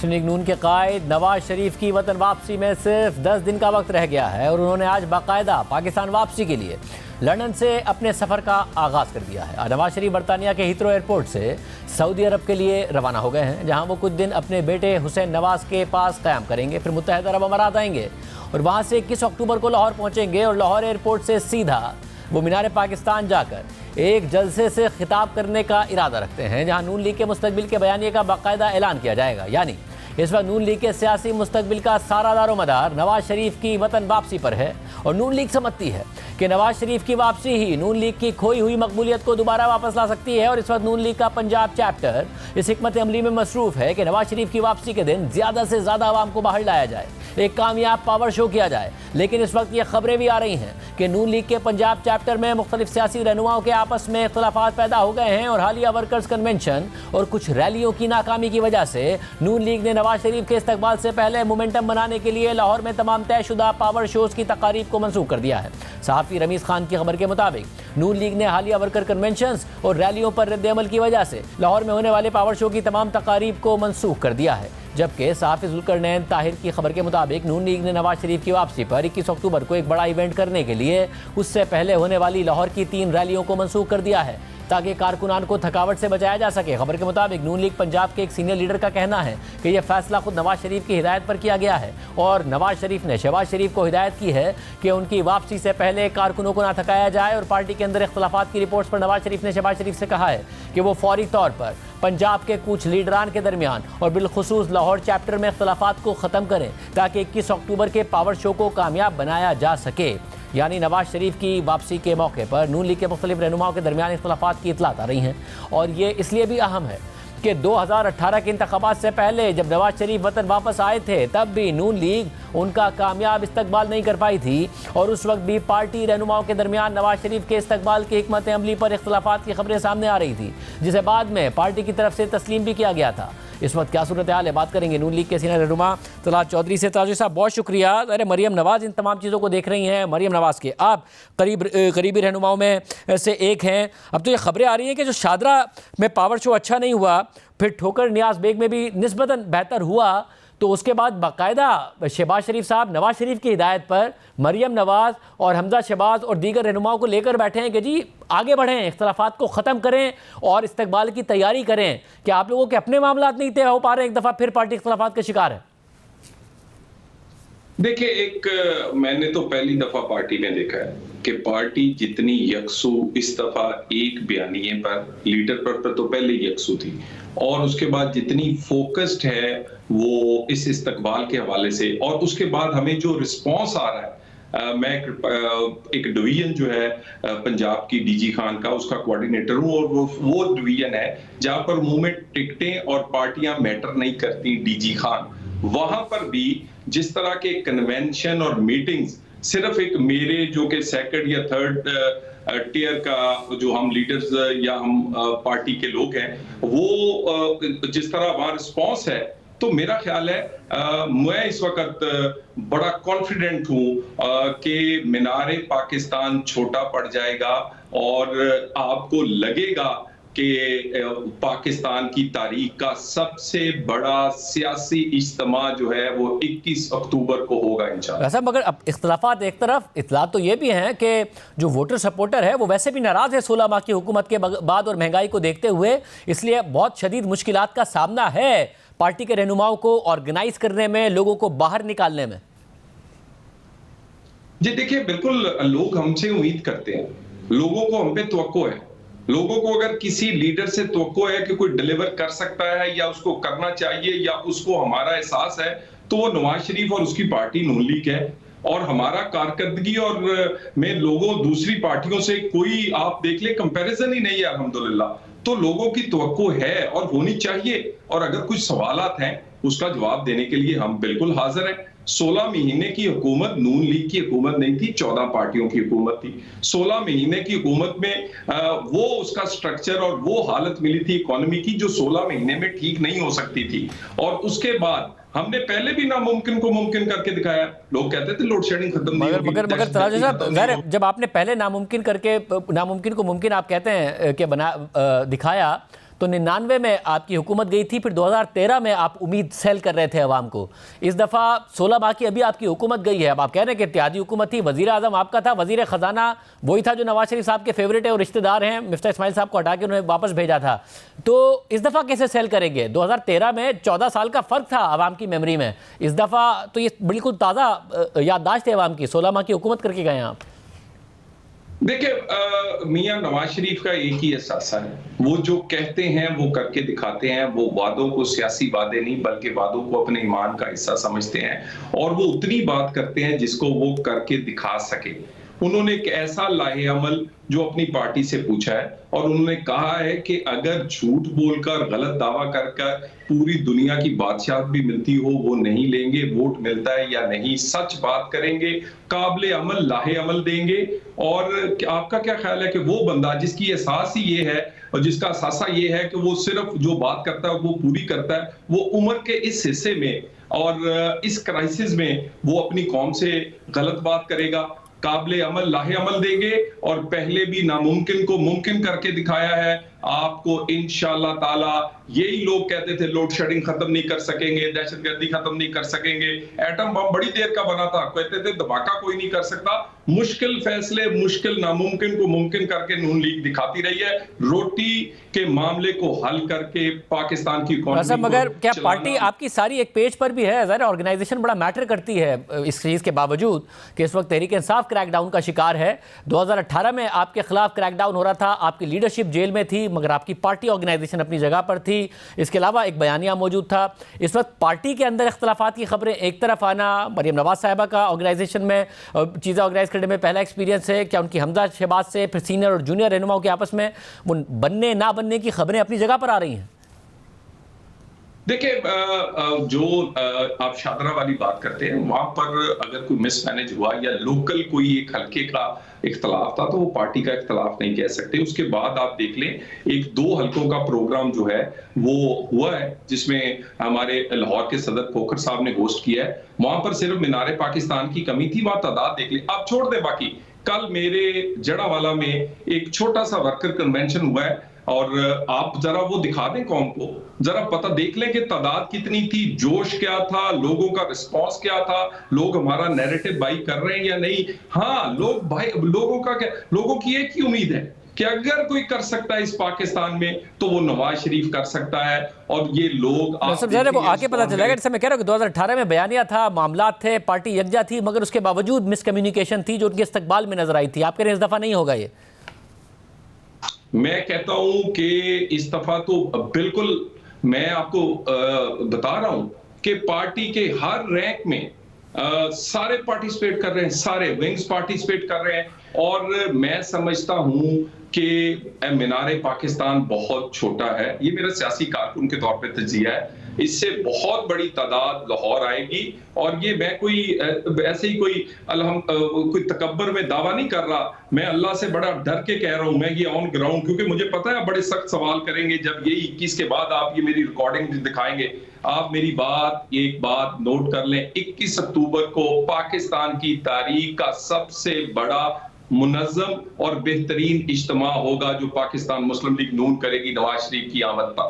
मुस्लिम league नून के कायद नवाज शरीफ की वतन वापसी में सिर्फ 10 दिन का वक्त रह गया है और उन्होंने आज बाकायदा पाकिस्तान वापसी के लिए लंदन से अपने सफ़र का आगाज़ कर दिया है। नवाज शरीफ बरतानिया के हीथ्रो एयरपोर्ट से सऊदी अरब के लिए रवाना हो गए हैं, जहां वो कुछ दिन अपने बेटे हुसैन नवाज के पास क़याम करेंगे। फिर मुत्तहदा अरब अमारात आएंगे और वहां से 21 अक्टूबर को लाहौर पहुंचेंगे और लाहौर एयरपोर्ट से सीधा वो मीनार पाकिस्तान जाकर एक जलसे से खिताब करने का इरादा रखते हैं, जहां नून लीग के मुस्तकबिल के बयानिए का बाकायदा ऐलान किया जाएगा। यानी इस वक्त नून लीग के सियासी मुस्तकबिल का सारा दारोमदार नवाज शरीफ की वतन वापसी पर है और नून लीग समझती है कि नवाज शरीफ की वापसी ही नून लीग की खोई हुई मकबूलियत को दोबारा वापस ला सकती है। और इस वक्त नून लीग का पंजाब चैप्टर इस हिकमत अमली में मसरूफ़ है कि नवाज शरीफ की वापसी के दिन ज़्यादा से ज़्यादा आवाम को बाहर लाया जाए, एक कामयाब पावर शो किया जाए। लेकिन इस वक्त ये खबरें भी आ रही हैं कि नून लीग के पंजाब चैप्टर में मुख्तलिफ सियासी रहनुमाओं के आपस में इख्तलाफात पैदा हो गए हैं और हालिया वर्कर्स कन्वेंशन और कुछ रैलियों की नाकामी की वजह से नून लीग ने नवाज शरीफ के इस्तकबाल से पहले मोमेंटम बनाने के लिए लाहौर में तमाम तयशुदा पावर शोज़ की तकारीब को मनसूख कर दिया है। सहाफ़ी रमीज़ खान की खबर के मुताबिक नून लीग ने हालिया वर्कर कन्वेंशन और रैलियों पर रद्द-ए-अमल की वजह से लाहौर में होने वाले पावर शो की तमाम तकारीब को मनसूख कर दिया है। जबकि सहाफ़ी ज़ुल्करनैन ताहिर की खबर के मुताबिक नून लीग ने नवाज शरीफ की वापसी पर 21 अक्टूबर को एक बड़ा इवेंट करने के लिए उससे पहले होने वाली लाहौर की 3 रैलियों को मनसूख कर दिया है ताकि कारकुनान को थकावट से बचाया जा सके। खबर के मुताबिक नून लीग पंजाब के एक सीनियर लीडर का कहना है कि यह फैसला खुद नवाज शरीफ की हिदायत पर किया गया है और नवाज शरीफ ने शहबाज शरीफ को हिदायत की है कि उनकी वापसी से पहले कारकुनों को ना थकाया जाए। और पार्टी के अंदर इख्तलाफात की रिपोर्ट्स पर नवाज शरीफ ने शहबाज शरीफ से कहा है कि वो फौरी तौर पर पंजाब के कुछ लीडरान के दरमियान और बिलखुसूस लाहौर चैप्टर में इख्तलाफात को ख़त्म करें ताकि 21 अक्टूबर के पावर शो को कामयाब बनाया जा सके। यानी नवाज शरीफ की वापसी के मौके पर नून लीग के मुख्तलिफ रहनुमाओं के दरमियान इख्तलाफात की इतलात आ रही हैं और ये इसलिए भी अहम है कि 2018 के इंतखाबात से पहले जब नवाज शरीफ वतन वापस आए थे तब भी नून लीग उनका कामयाब इस्तकबाल नहीं कर पाई थी और उस वक्त भी पार्टी रहनुमाओं के दरमियान नवाज शरीफ के इस्तकबाल की हिकमत अमली पर इख्तलाफात की खबरें सामने आ रही थी, जिसे बाद में पार्टी की तरफ से तस्लीम भी किया गया था। इस वक्त क्या सूरत हाल है, बात करेंगे नून लीग के सीनियर रहनुमा तलात चौधरी से। तलात साहब बहुत शुक्रिया। अरे मरियम नवाज़ इन तमाम चीज़ों को देख रही हैं, मरियम नवाज़ के आप करीबी रहनुमाओं में से एक हैं। अब तो ये खबरें आ रही हैं कि जो शादरा में पावर शो अच्छा नहीं हुआ, फिर ठोकर नियाज बेग में भी निस्बतन बेहतर हुआ, तो उसके बाद बाकायदा शहबाज शरीफ साहब नवाज शरीफ की हिदायत पर मरियम नवाज़ और हमजा शहबाज और दीगर रहनुमाओं को लेकर बैठे हैं कि जी आगे बढ़ें, इख्तलाफात को ख़त्म करें और इस्तकबाल की तैयारी करें। कि आप लोगों के अपने मामलात नहीं तय हो पा रहे, एक दफ़ा फिर पार्टी इख्तलाफात का शिकार है? देखिए, एक मैंने तो पहली दफा पार्टी में देखा है कि पार्टी जितनी यकसू इस दफा एक बयानिए पर लीडर पर तो पहले यकसू थी और उसके बाद जितनी फोकस्ड है वो इस इस्तकबाल के हवाले से और उसके बाद हमें जो रिस्पॉन्स आ रहा है। मैं एक डिवीजन जो है पंजाब की डीजी खान का उसका कोऑर्डिनेटर हूं और वो डिवीजन है जहां पर मूवमेंट टिकटें और पार्टियां मैटर नहीं करती। डीजी खान वहां पर भी जिस तरह के कन्वेंशन और मीटिंग्स सिर्फ एक मेरे जो कि सेकंड या थर्ड टियर का जो हम लीडर्स या हम पार्टी के लोग हैं वो जिस तरह वहां रिस्पॉन्स है, तो मेरा ख्याल है मैं इस वक्त बड़ा कॉन्फिडेंट हूं कि मीनारे पाकिस्तान छोटा पड़ जाएगा और आपको लगेगा कि पाकिस्तान की तारीख का सबसे बड़ा सियासी इज्तिमा जो है वो 21 अक्टूबर को होगा इंशाल्लाह। वैसे मगर अब इख्तलाफात एक तरफ, इतलात तो ये भी हैं कि जो वोटर सपोर्टर है वो वैसे भी नाराज़ है 16 माह की हुकूमत के बाद और महंगाई को देखते हुए, इसलिए बहुत शदीद मुश्किलात का सामना है पार्टी के रहनुमाओं को ऑर्गेनाइज करने में, लोगों को बाहर निकालने में। जी देखिए, बिल्कुल लोग हमसे उम्मीद करते हैं, लोगों को हम पे तवक्को है। लोगों को अगर किसी लीडर से तवक्को है कि कोई डिलीवर कर सकता है या उसको करना चाहिए या उसको हमारा एहसास है, तो वो नवाज शरीफ और उसकी पार्टी नून लीग है। और हमारा कारकर्दगी और में लोगों दूसरी पार्टियों से कोई आप देख ले कंपैरिजन ही नहीं है अल्हम्दुलिल्लाह। तो लोगों की तवक्को है और होनी चाहिए और अगर कुछ सवालात हैं उसका जवाब देने के लिए हम बिल्कुल हाजिर हैं। 16 महीने की हुकूमत नून लीग की हुकूमत नहीं थी, 14 पार्टियों की हुकूमत थी। 16 महीने की हुकूमत में वो उसका स्ट्रक्चर और वो हालत मिली थी इकोनॉमी की जो 16 महीने में ठीक नहीं हो सकती थी। और उसके बाद हमने पहले भी नामुमकिन को मुमकिन करके दिखाया। लोग कहते थे लोड शेडिंग खत्म नहीं होगी, मगर तराजू साहब, जब आपने पहले नामुमकिन को मुमकिन आप कहते हैं कि बना दिखाया, तो 99 में आपकी हुकूमत गई थी, फिर 2013 में आप उम्मीद सेल कर रहे थे अवाम को। इस दफ़ा 16 माह की अभी आपकी हुकूमत गई है। अब आप कह रहे हैं कि इत्तेहादी हुकूमत थी, वज़ीर आज़म आपका था, वज़ीर ख़जाना वही था जो नवाज शरीफ साहब के फेवरेट है और रिश्तेदार हैं, मिफ्ता इस्माइल साहब को हटा के उन्होंने वापस भेजा था। तो इस दफ़ा कैसे सेल करेंगे? 2013 में 14 साल का फ़र्क था अवाम की मेमोरी में, इस दफ़ा तो ये बिल्कुल ताज़ा याददाश्त है अवाम की। 16 माह की हुकूमत करके गए आप। देखिए, मियां नवाज शरीफ का एक ही एहसास है, वो जो कहते हैं वो करके दिखाते हैं। वो वादों को सियासी वादे नहीं बल्कि वादों को अपने ईमान का हिस्सा समझते हैं और वो उतनी बात करते हैं जिसको वो करके दिखा सके। उन्होंने एक ऐसा लाहे अमल जो अपनी पार्टी से पूछा है और उन्होंने कहा है कि अगर झूठ बोलकर गलत दावा कर पूरी दुनिया की बादशाहत भी मिलती हो वो नहीं लेंगे, वोट मिलता है या नहीं, सच बात करेंगे, काबिले अमल लाहे अमल देंगे। और आपका क्या ख्याल है कि वो बंदा जिसकी एहसास ही ये है और जिसका असासा ये है कि वो सिर्फ जो बात करता है वो पूरी करता है, वो उम्र के इस हिस्से में और इस क्राइसिस में वो अपनी कौम से गलत बात करेगा, काबिले अमल लाहे अमल देंगे और पहले भी नामुमकिन को मुमकिन करके दिखाया है। आपको इंशाअल्लाह ताला, यही लोग कहते थे लोड शेडिंग खत्म नहीं कर सकेंगे, दहशतगर्दी खत्म नहीं कर सकेंगे, एटम बम बड़ी देर का बना था, कहते थे धमाका कोई नहीं कर सकता। मुश्किल फैसले, मुश्किल नामुमकिन को मुमकिन करके नून लीग दिखाती रही है, रोटी के मामले को हल करके पाकिस्तान की इकोनॉमी। मगर क्या पार्टी आपकी सारी एक पेज पर भी है? ज़रा ऑर्गेनाइजेशन बड़ा मैटर करती है इस चीज़ के बावजूद कि इस वक्त तहरीक इंसाफ क्रैकडाउन का शिकार है। 2018 में आपके खिलाफ क्रैकडाउन हो रहा था, आपकी लीडरशिप जेल में थी, मगर आपकी पार्टी ऑर्गेनाइजेशन अपनी जगह पर थी। इसके अलावा एक बयानिया मौजूद था। इस वक्त पार्टी के अंदर इख्तलाफात की खबरें एक तरफ आना, मरीम नवाज साहिबा का ऑर्गेनाइजेशन में चीज़ें ऑर्गेनाइज करने में पहला एक्सपीरियंस है, क्या उनकी हमजा शहबाज से फिर सीनियर और जूनियर रहनुमाओं के आपस में वो बनने ना बनने की खबरें अपनी जगह पर आ रही हैं? देखिए, जो आप शादरा वाली बात करते हैं वहां पर अगर कोई मिसमैनेज हुआ या लोकल कोई एक हल्के का इख्तलाफ था तो वो पार्टी का इख्तलाफ नहीं कह सकते। उसके बाद आप देख लें, एक 2 हल्कों का प्रोग्राम जो है वो हुआ है जिसमें हमारे लाहौर के सदर खोखर साहब ने होस्ट किया है। वहां पर सिर्फ मीनारे पाकिस्तान की कमी थी, वहां तादाद देख लें। आप छोड़ दें बाकी, कल मेरे जड़ावाला में एक छोटा सा वर्कर कन्वेंशन हुआ है और आप जरा वो दिखा दें कौम को, जरा पता देख लें कि तादाद कितनी थी, जोश क्या था, लोगों का रिस्पांस क्या था, लोग हमारा नैरेटिव बाई कर रहे हैं या नहीं। हाँ, लोग भाई, लोगों का क्या, लोगों की एक ही उम्मीद है कि अगर कोई कर सकता है इस पाकिस्तान में तो वो नवाज शरीफ कर सकता है। और ये लोग वो आगे पता चलेगा। जैसे मैं कह रहा हूँ कि 2018 में बयानिया था, मामलात थे, पार्टी यकजा थी, मगर उसके बावजूद मिसकम्युनिकेशन थी जो उनके इस्तकबाल में नजर आई थी। आप कह रहे हैं इस दफा नहीं होगा ये? मैं कहता हूं कि इस दफा तो बिल्कुल, मैं आपको बता रहा हूं कि पार्टी के हर रैंक में सारे पार्टिसिपेट कर रहे हैं, सारे विंग्स पार्टिसिपेट कर रहे हैं। और मैं समझता हूं कि मीनारे पाकिस्तान बहुत छोटा है, ये मेरा सियासी कारकुन के तौर पे तजिया है। इससे बहुत बड़ी तादाद लाहौर आएगी और ये मैं कोई ऐसे ही कोई तकब्बर में दावा नहीं कर रहा, मैं अल्लाह से बड़ा डर के कह रहा हूं, मैं ये ऑन ग्राउंड, क्योंकि मुझे पता है बड़े सख्त सवाल करेंगे जब ये 21 के बाद आप ये मेरी रिकॉर्डिंग दिखाएंगे। आप मेरी एक बात नोट कर लें, 21 अक्टूबर को पाकिस्तान की तारीख का सबसे बड़ा मुनज़्ज़म और बेहतरीन इज्तिमा होगा जो पाकिस्तान मुस्लिम लीग नून करेगी नवाज शरीफ की आमद पर।